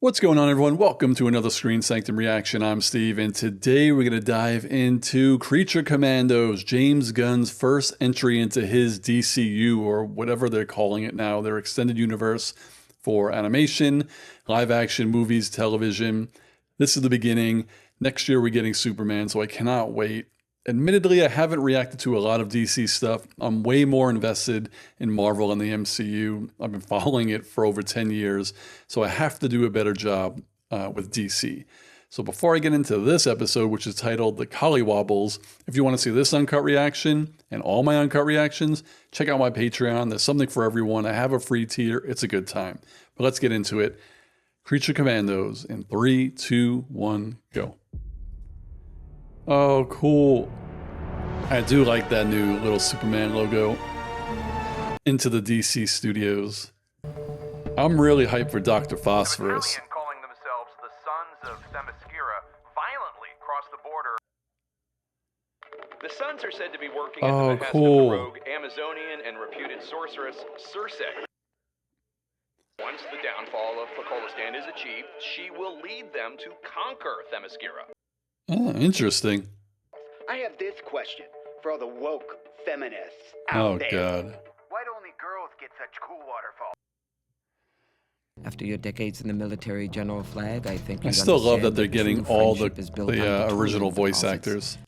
What's going on, everyone? Welcome to another Screen Sanctum reaction. I'm Steve, and today we're going to dive into Creature Commandos, James Gunn's first entry into his DCU, or whatever they're calling it now, their extended universe for animation, live action, movies, television. This is the beginning. Next year we're getting Superman, so I cannot wait. Admittedly, I haven't reacted to a lot of DC stuff. I'm way more invested in Marvel and the MCU. I've been following it for over 10 years, so I have to do a better job with DC. So before I get into this episode, which is titled The Collywobbles, if you want to see this uncut reaction and all my uncut reactions, check out my Patreon. There's something for everyone. I have a free tier. It's a good time. But let's get into it. Creature Commandos in 3, 2, 1, go. Oh, cool. I do like that new little Superman logo. Into the DC studios. I'm really hyped for Dr. Phosphorus. Calling themselves the Sons of Themyscira violently crossed the border. The Sons are said to be working at the behest of the rogue Amazonian and reputed sorceress Circe. Once the downfall of Pocolistan is achieved, she will lead them to conquer Themyscira. Oh, interesting. I have this question for all the woke feminists out there. Oh, God. Why do only girls get such cool waterfalls? After your decades in the military, General Flag, I think I still love that they're getting all the original voice actors.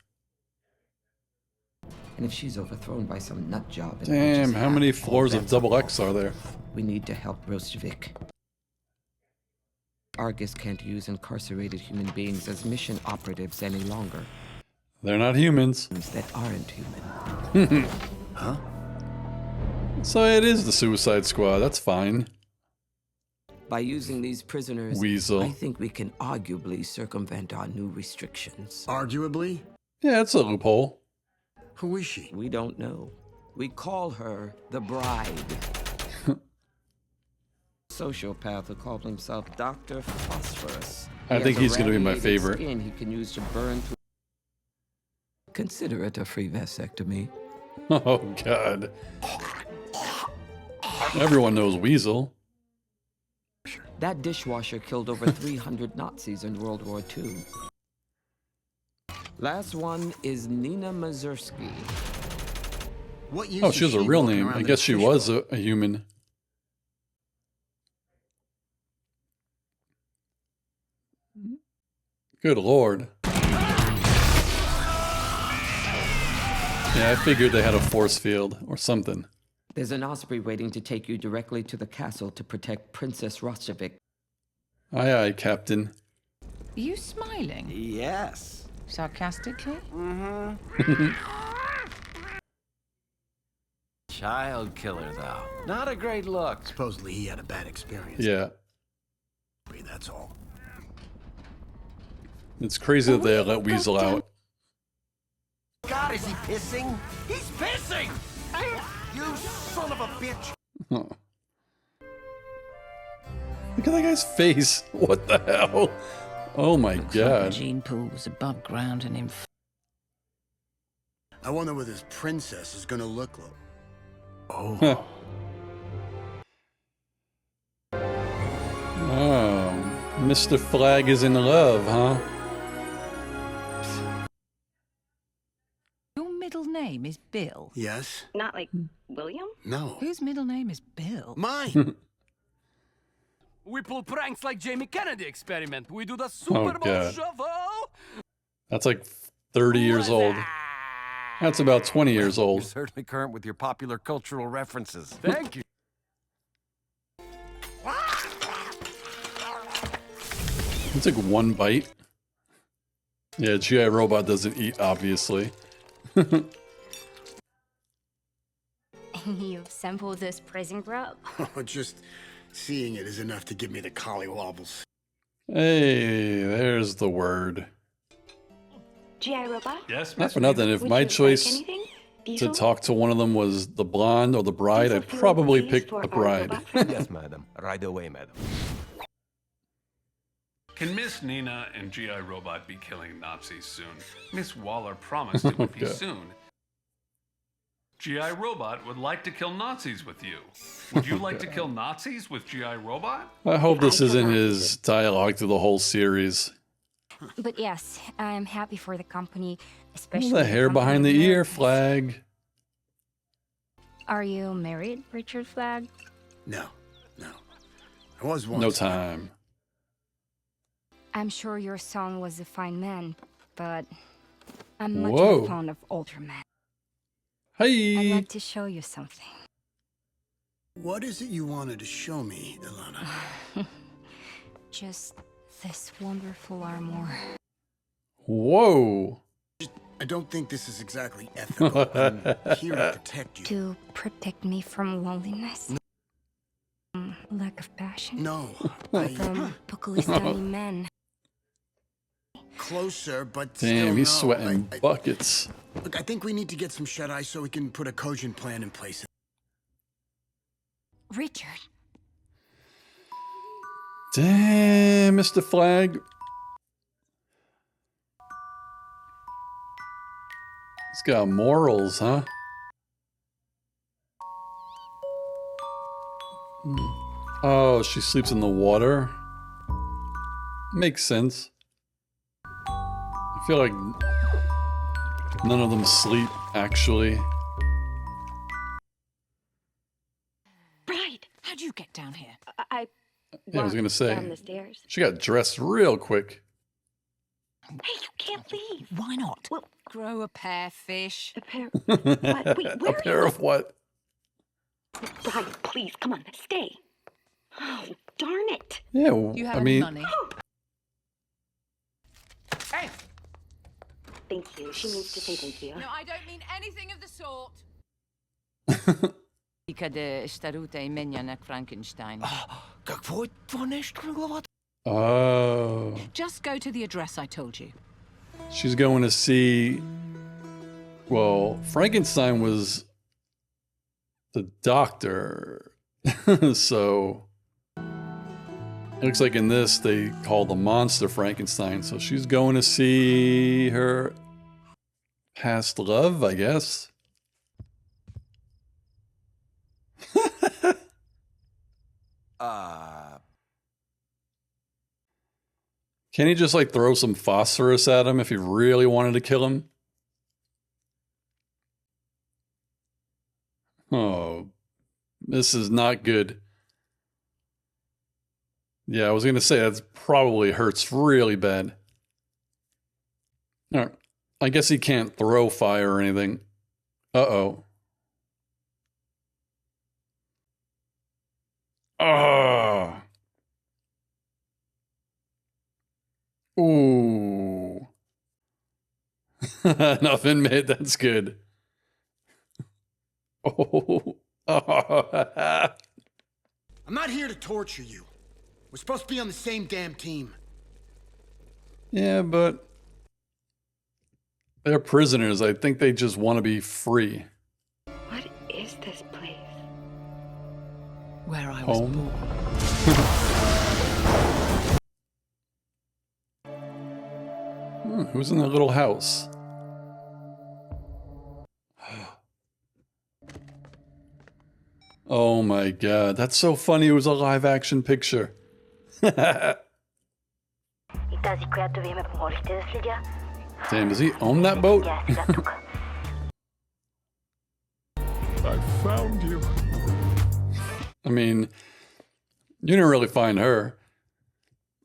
And if she's overthrown by some nut job... Damn, how many floors of Double X are there? We need to help Rostovik. Argus can't use incarcerated human beings as mission operatives any longer. They're not humans. That aren't human. Huh? So it is the Suicide Squad. That's fine. By using these prisoners, Weasel. I think we can arguably circumvent our new restrictions. Arguably? Yeah, it's a loophole. Who is she? We don't know. We call her the Bride. Sociopath who called himself Dr. Phosphorus. I think he's going to be my favorite. Skin he can use to burn through. Consider it a free vasectomy. Oh, God. Everyone knows Weasel. That dishwasher killed over 300 Nazis in World War II. Last one is Nina Mazursky. What use Oh, she has a real name. I guess she was a human. Good Lord. Yeah, I figured they had a force field or something. There's an osprey waiting to take you directly to the castle to protect Princess Rostovik. Aye, aye, Captain. Are you smiling? Yes. Sarcastically? Mm-hmm. Child killer, though. Not a great look. Supposedly he had a bad experience. Yeah. That's all. It's crazy that they let Weasel out. God, is he pissing? He's pissing! You son of a bitch! Huh. Look at that guy's face. What the hell? Oh my God. Gene pool was above ground and in. I wonder what this princess is gonna look like. Oh. Huh. Oh, Mr. Flag is in love, huh? Your middle name is Bill. Yes? Not like William? No. Whose middle name is Bill? Mine. We pull pranks like Jamie Kennedy experiment. We do the Super Bowl God. shuffle. That's like 30 years old. That's about 20 years You're old. certainly current with your popular cultural references. Thank you. It's like one bite. Yeah, G.I. Robot doesn't eat, obviously. You assembled this prison grub? Just seeing it is enough to give me the collywobbles. Hey, there's the word. G.I. Robot? Yes, Not for nothing, if Would my you like choice anything? to Diesel? talk to one of them was the blonde or the bride, Diesel I'd fuel, probably please, pick for the our bride. robot friend? Yes, madam. Right away, madam. Can Miss Nina and G.I. Robot be killing Nazis soon? Miss Waller promised it would be Okay. soon. G.I. Robot would like to kill Nazis with you. Would you like to kill Nazis with G.I. Robot? I hope this isn't his dialogue through the whole series. But yes, I'm happy for the company, especially The hair company behind of the ear Americans. flag. Are you married, Richard Flagg? No. I was once. No time. I'm sure your son was a fine man, but I'm much Whoa. more fond of older men. Hey. I'd like to show you something. What is it you wanted to show me, Ilana? Just this wonderful armor. Whoa. I don't think this is exactly ethical. I'm here to protect you. To protect me from loneliness? Lack of passion? No, From Pukulistani men? closer, but Damn, still he's no. sweating I- buckets. Look, I think we need to get some shut-eye so we can put a cogent plan in place. Richard, Damn, Mr. Flag. He's got morals, huh? Oh, she sleeps in the water. Makes sense. I feel like none of them sleep, actually. Right. How'd you get down here? Yeah, I was gonna say. down the stairs. She got dressed real quick. Hey, you can't leave. Why not? Well, Grow a pair, fish. a pair. What? Wait, A where pair of what? Brian, please, come on, stay. Oh, darn it. Yeah, You have I any mean, money? Hey! Thank you. She means to say thank you. No, I don't mean anything of the sort. Frankenstein. oh, Just go to the address I told you. she's going to see. Well, Frankenstein was the doctor, so it looks like in this they call the monster Frankenstein. So she's going to see her past love, I guess. Can he just like throw some phosphorus at him if he really wanted to kill him? Oh, this is not good. Yeah, I was going to say that probably hurts really bad. All right. I guess he can't throw fire or anything. Uh-oh. Ah. Ooh. Nothing, mate. That's good. Oh. I'm not here to torture you. We're supposed to be on the same damn team. Yeah, but they're prisoners. I think they just want to be free. What is this place? Where I was Home. born. Who's in that little house? Oh my god, that's so funny. It was a live action picture. Damn, does he own that boat? I found you. I mean, you didn't really find her.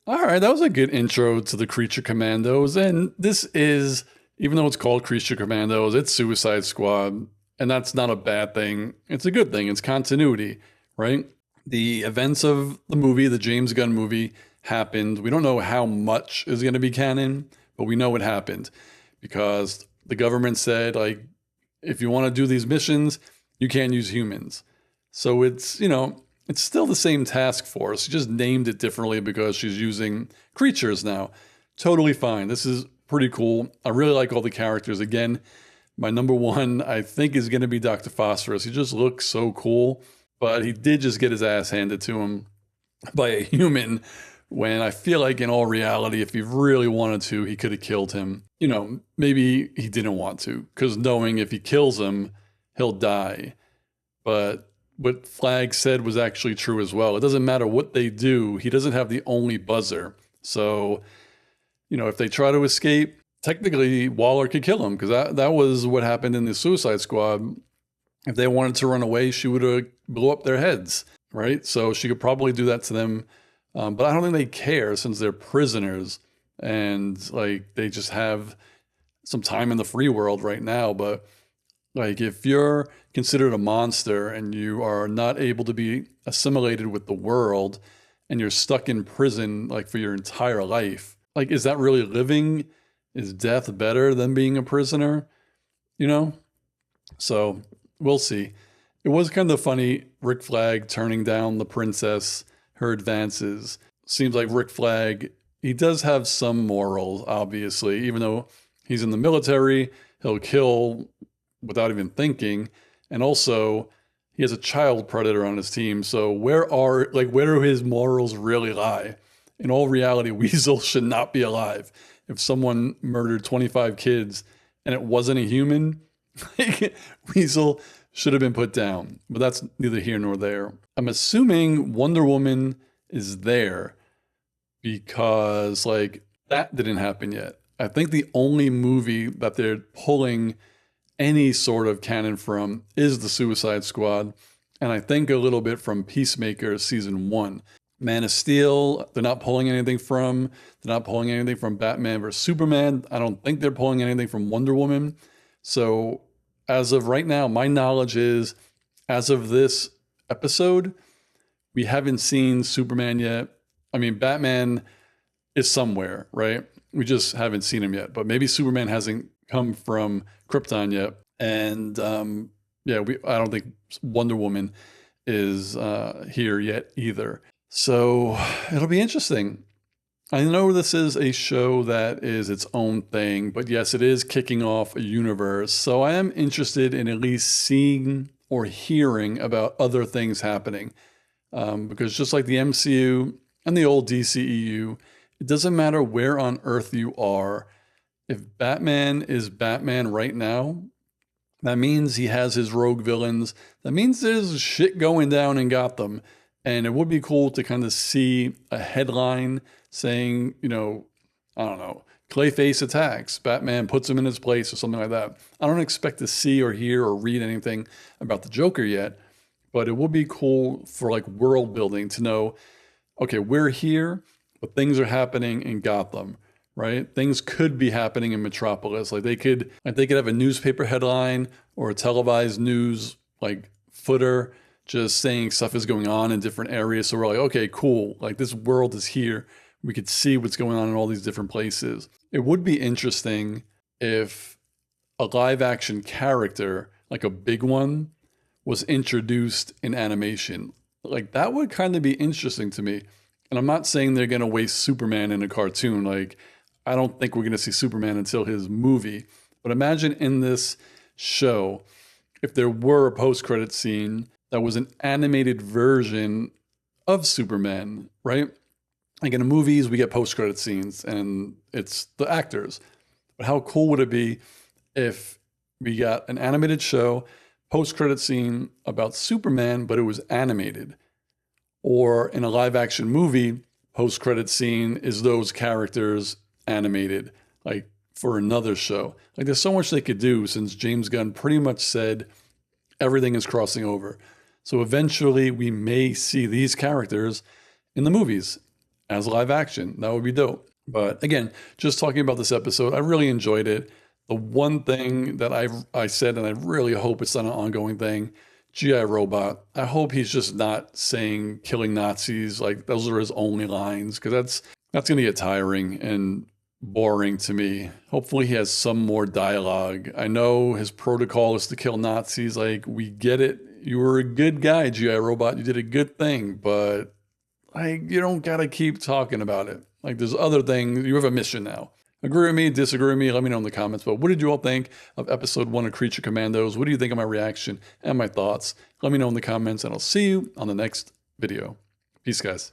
All right, that was a good intro to the Creature Commandos. And this is, even though it's called Creature Commandos, it's Suicide Squad. And that's not a bad thing. It's a good thing. It's continuity, right? The events of the movie, the James Gunn movie, happened. We don't know how much is going to be canon, but we know it happened because the government said, like, if you want to do these missions, you can't use humans. So it's, you know, it's still the same task force. She just named it differently because she's using creatures now. Totally fine. This is pretty cool. I really like all the characters. Again, my number one, I think, is going to be Dr. Phosphorus. He just looks so cool, but he did just get his ass handed to him by a human when I feel like in all reality, if he really wanted to, he could have killed him. You know, maybe he didn't want to because knowing if he kills him, he'll die. But what Flag said was actually true as well. It doesn't matter what they do. He doesn't have the only buzzer. So, you know, if they try to escape, technically Waller could kill him, because that was what happened in the Suicide Squad. If they wanted to run away, she would have blew up their heads, right? So she could probably do that to them. But I don't think they care, since they're prisoners and like they just have some time in the free world right now. But like, if you're considered a monster and you are not able to be assimilated with the world and you're stuck in prison like for your entire life, like, is that really living? Is death better than being a prisoner? You know? So we'll see. It was kind of funny, Rick Flag turning down the princess, her advances. Seems like Rick Flag, he does have some morals, obviously. Even though he's in the military, he'll kill without even thinking. And also, he has a child predator on his team. So where do his morals really lie? In all reality, Weasel should not be alive. If someone murdered 25 kids and it wasn't a human, Weasel should have been put down. But that's neither here nor there. I'm assuming Wonder Woman is there because, like, that didn't happen yet. I think the only movie that they're pulling any sort of canon from is the Suicide Squad, and I think a little bit from Peacemaker season 1. Man of Steel, they're not pulling anything from. They're not pulling anything from Batman vs. Superman. I don't think they're pulling anything from Wonder Woman. So as of right now, my knowledge is, as of this episode, we haven't seen Superman yet. I mean, Batman is somewhere, right? We just haven't seen him yet. But maybe Superman hasn't come from Krypton yet. And I don't think Wonder Woman is here yet either. So it'll be interesting. I know this is a show that is its own thing, but yes, it is kicking off a universe. So I am interested in at least seeing or hearing about other things happening. Because just like the MCU and the old DCEU, it doesn't matter where on Earth you are. If Batman is Batman right now, that means he has his rogue villains. That means there's shit going down in Gotham. And it would be cool to kind of see a headline saying, you know, I don't know, Clayface attacks, Batman puts him in his place or something like that. I don't expect to see or hear or read anything about the Joker yet, but it would be cool for like world building to know, okay, we're here, but things are happening in Gotham, right? Things could be happening in Metropolis. Like they could have a newspaper headline or a televised news like footer just saying stuff is going on in different areas. So we're like, okay, cool. Like this world is here. We could see what's going on in all these different places. It would be interesting if a live action character, like a big one, was introduced in animation. Like that would kind of be interesting to me. And I'm not saying they're going to waste Superman in a cartoon. Like, I don't think we're going to see Superman until his movie. But imagine in this show, if there were a post-credit scene that was an animated version of Superman, right? Like in the movies, we get post-credit scenes and it's the actors. But how cool would it be if we got an animated show, post-credit scene about Superman, but it was animated? Or in a live-action movie, post-credit scene is those characters animated, like for another show. Like there's so much they could do since James Gunn pretty much said everything is crossing over. So eventually we may see these characters in the movies as live action. That would be dope. But again, just talking about this episode, I really enjoyed it. The one thing that I said, and I really hope it's not an ongoing thing, G.I. Robot, I hope he's just not saying killing Nazis, like those are his only lines, because that's going to get tiring and boring to me. Hopefully he has some more dialogue. I know his protocol is to kill Nazis, like we get it. You were a good guy, G.I. Robot. You did a good thing, but like you don't gotta keep talking about it. Like there's other things. You have a mission now. Agree with me, disagree with me, let me know in the comments. But what did you all think of episode 1 of Creature Commandos? What do you think of my reaction and my thoughts? Let me know in the comments, and I'll see you on the next video. Peace, guys.